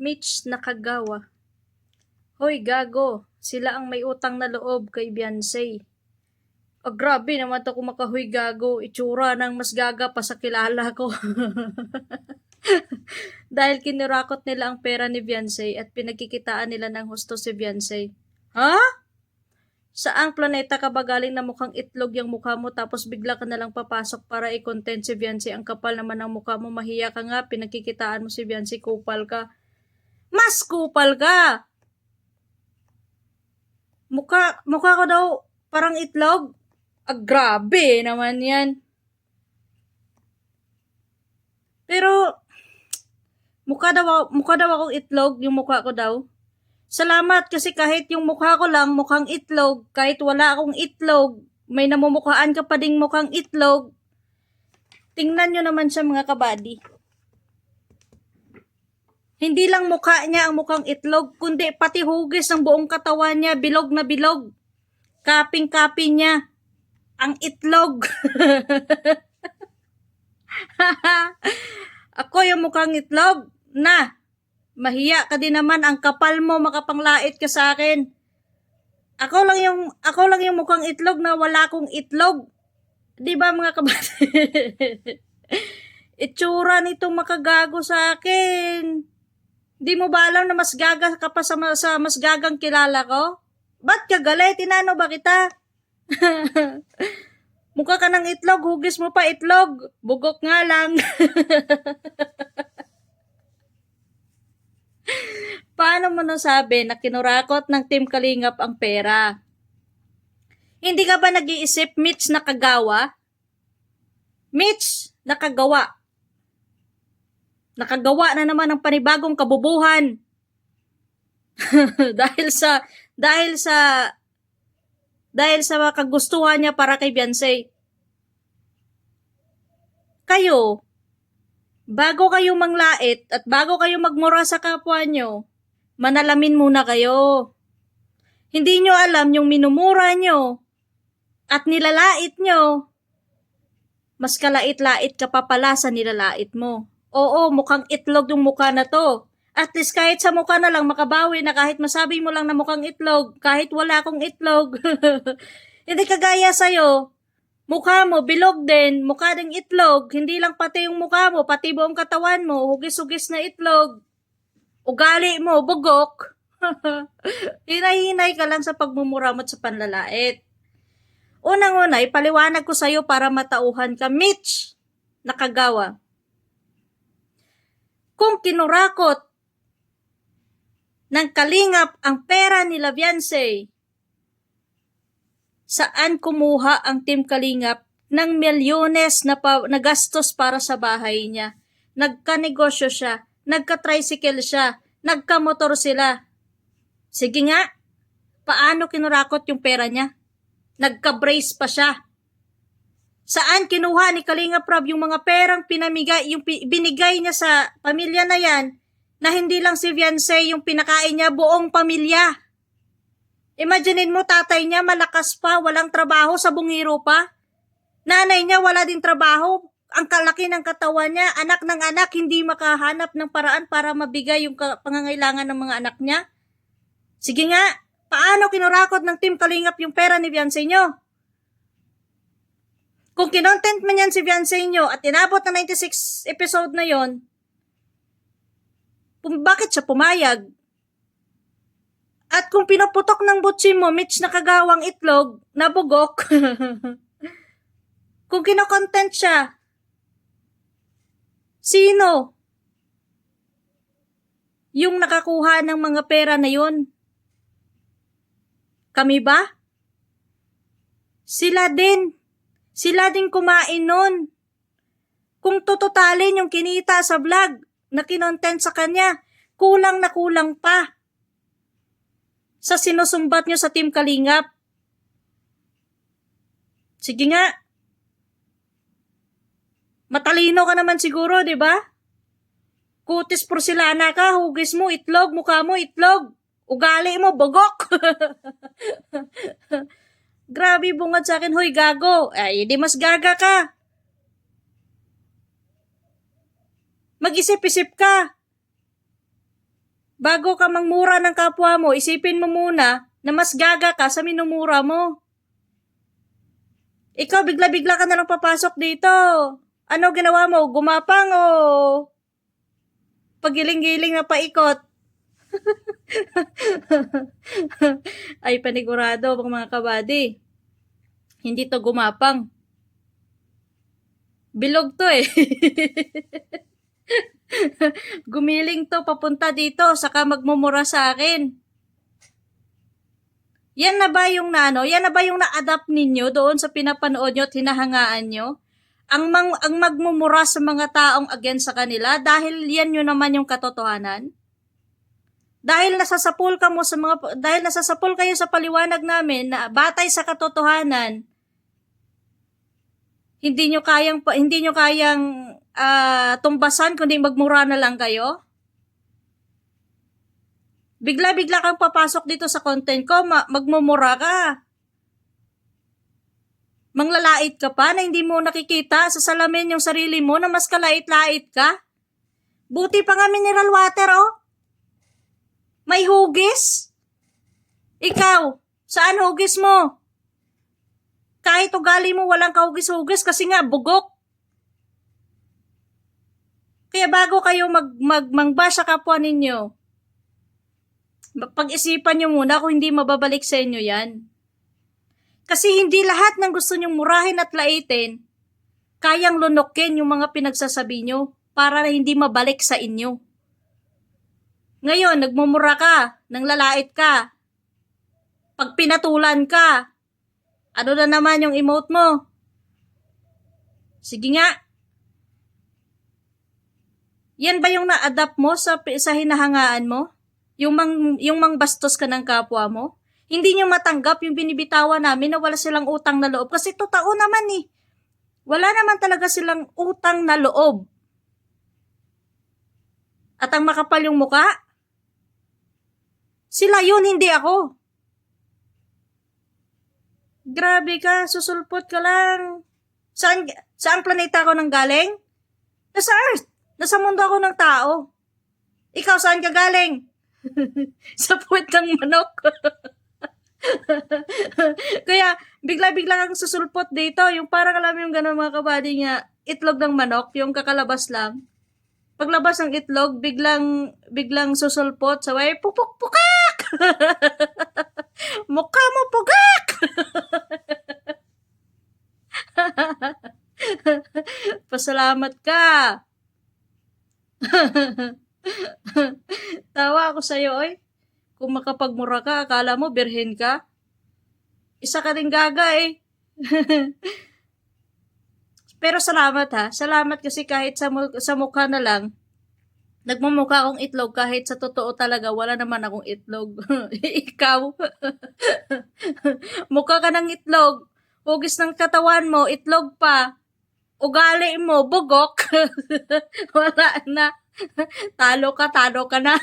Mitch Nakagawa. Hoy gago, sila ang may utang na loob kay Beyonce. Grabe naman to kung makahoy gago, itsura ng mas gaga pa sa kilala ko. Dahil kinurakot nila ang pera ni Beyonce at pinagkikitaan nila ng husto si Beyonce. Ha? Saang planeta ka ba galing na mukhang itlog yung mukha mo tapos bigla ka nalang papasok para i-content si Beyonce? Ang kapal naman ng mukha mo, mahiya ka nga, pinagkikitaan mo si Beyonce, kupal ka. Mas kupal ka! Mukha ko daw parang itlog? Grabe naman yan. Pero, mukha daw akong itlog, yung mukha ko daw. Salamat kasi kahit yung mukha ko lang mukhang itlog, kahit wala akong itlog, may namumukhaan ka pa ding mukhang itlog. Tingnan nyo naman siya mga kabady. Hindi lang mukha niya ang mukhang itlog, kundi pati hugis ng buong katawan niya, bilog na bilog. Kaping-kaping niya ang itlog. Ako yung mukhang itlog na. Mahiya ka din naman, ang kapal mo, makapanglait ka sa akin. Ako lang yung mukhang itlog na wala akong itlog. 'Di ba mga kabady? Itsura nitong makagago sa akin. Di mo ba alam na mas gaga ka pa sa mas gagang kilala ko? Ba't ka galit? Tinano ba kita? Mukha ka ng itlog, hugis mo pa itlog. Bugok nga lang. Paano mo nasabi na kinurakot ng Team Kalingap ang pera? Hindi ka ba nag-iisip, Mitch Nakagawa? Mitch Nakagawa. Nakagawa na naman ng panibagong kabubuhan. dahil sa kagustuhan niya para kay Beyonce. Kayo, bago kayo manglait at bago kayo magmura sa kapwa nyo, manalamin muna kayo. Hindi nyo alam yung minumura nyo at nilalait nyo, mas kalait-lait ka pa pala sa nilalait mo. Oo, mukhang itlog yung mukha na to. At least kahit sa mukha na lang makabawi na kahit masabi mo lang na mukhang itlog, kahit wala akong itlog. Hindi kagaya sa'yo. Mukha mo, bilog din, mukha ding itlog. Hindi lang pati yung mukha mo, pati buong katawan mo, hugis-hugis na itlog. Ugali mo, bugok. Hinay-hinay ka lang sa pagmumuramot sa panlalait. Unang-una, ipaliwanag ko sa'yo para matauhan ka, Mitch Nakagawa. Kung kinurakot ng Kalingap ang pera ni Beyonce, saan kumuha ang Team Kalingap ng milyones na gastos para sa bahay niya? Nagka-negosyo siya, nagka-tricycle siya, nagka-motor sila. Sige nga, paano kinurakot yung pera niya? Nagka-brace pa siya. Saan kinuha ni Kalingap Rob yung mga perang pinamigay, yung binigay niya sa pamilya na yan, na hindi lang si Beyonce yung pinakain niya, buong pamilya. Imaginin mo, tatay niya malakas pa, walang trabaho, sa bungiro pa. Nanay niya wala din trabaho, ang kalaki ng katawan niya, anak ng anak, hindi makahanap ng paraan para mabigay yung pangangailangan ng mga anak niya. Sige nga, paano kinurakot ng Team Kalingap yung pera ni Beyonce nyo? Kung kinontent man yan si Beyonce nyo at inabot na 96 episode na yon, bakit siya pumayag? At kung pinuputok ng butsi mo, Mitch Nakagawang itlog, nabugok, kung kinokontent siya, sino yung nakakuha ng mga pera na yun? Kami ba? Sila din kumain nun. Kung tututalin yung kinita sa vlog na kinontent sa kanya, kulang na kulang pa sa sinusumbat nyo sa Team Kalingap. Sige nga, matalino ka naman siguro, di ba? Kutis porcelana ka, hugis mo itlog, mukha mo itlog, ugali mo bugok. Grabe bungad sa akin, hoy gago. Ay, di mas gaga ka. Mag-isip-isip ka. Bago ka mangmura ng kapwa mo, isipin mo muna na mas gaga ka sa minumura mo. Ikaw, bigla-bigla ka na lang papasok dito. Ano ginawa mo? Gumapang o pagiling-giling na paikot? Ay, panigurado mga kabady. Hindi to gumapang. Bilog to eh. Gumiling to papunta dito, saka magmumura sa akin. Yan na ba yung na-adapt ninyo doon sa pinapanood nyo at hinahangaan nyo? Ang magmumura sa mga taong against sa kanila dahil yan yun naman yung katotohanan? Dahil nasasapul kayo sa paliwanag namin na batay sa katotohanan, hindi nyo kayang tumbasan kundi magmura na lang kayo? Bigla-bigla kang papasok dito sa content ko, magmumura ka. Manglalait ka pa na hindi mo nakikita sa salamin yung sarili mo na mas kalait-lait ka. Buti pa nga mineral water, oh. May hugis. Ikaw, saan hugis mo? Kahit ugali mo walang kahugis-hugis kasi nga bugok. Kaya bago kayo magbash sa kapwa ninyo, pag-isipan nyo muna kung hindi mababalik sa inyo yan. Kasi hindi lahat ng gusto nyong murahin at laitin, kayang lunokin yung mga pinagsasabi nyo para hindi mabalik sa inyo. Ngayon, nagmumura ka, nanglalait ka, pag pinatulan ka, ano na naman yung emote mo? Sige nga. Yan ba yung na-adapt mo sa hinahangaan mo? Yung mangbastos ka ng kapwa mo? Hindi nyo matanggap yung binibitawan namin na wala silang utang na loob. Kasi totoo naman eh. Wala naman talaga silang utang na loob. At ang makapal yung muka, sila yun, hindi ako. Grabe ka, susulpot ka lang. Saan planeta ako nang galing? Nasa Earth. Nasa mundo ako ng tao. Ikaw, saan ka galing? Sa puwet ng manok. Kaya, bigla-bigla kang susulpot dito. Yung parang alam yung gano'n mga kabady nga, itlog ng manok, yung kakalabas lang. Paglabas ng itlog, biglang susulpot. Saway, pupuk-pukak! Mukha mo pugak! Pasalamat ka. Tawa ako sa'yo, oy. Kung makapagmura ka, akala mo birhen ka. Isa ka rin gaga eh. Pero salamat ha. Salamat kasi kahit sa mukha na lang, nagmumukha akong itlog kahit sa totoo talaga wala naman akong itlog. Ikaw. Mukha ka ng itlog. Hugis ng katawan mo, itlog pa. Ugali mo, bugok. Wala na. Talo ka na.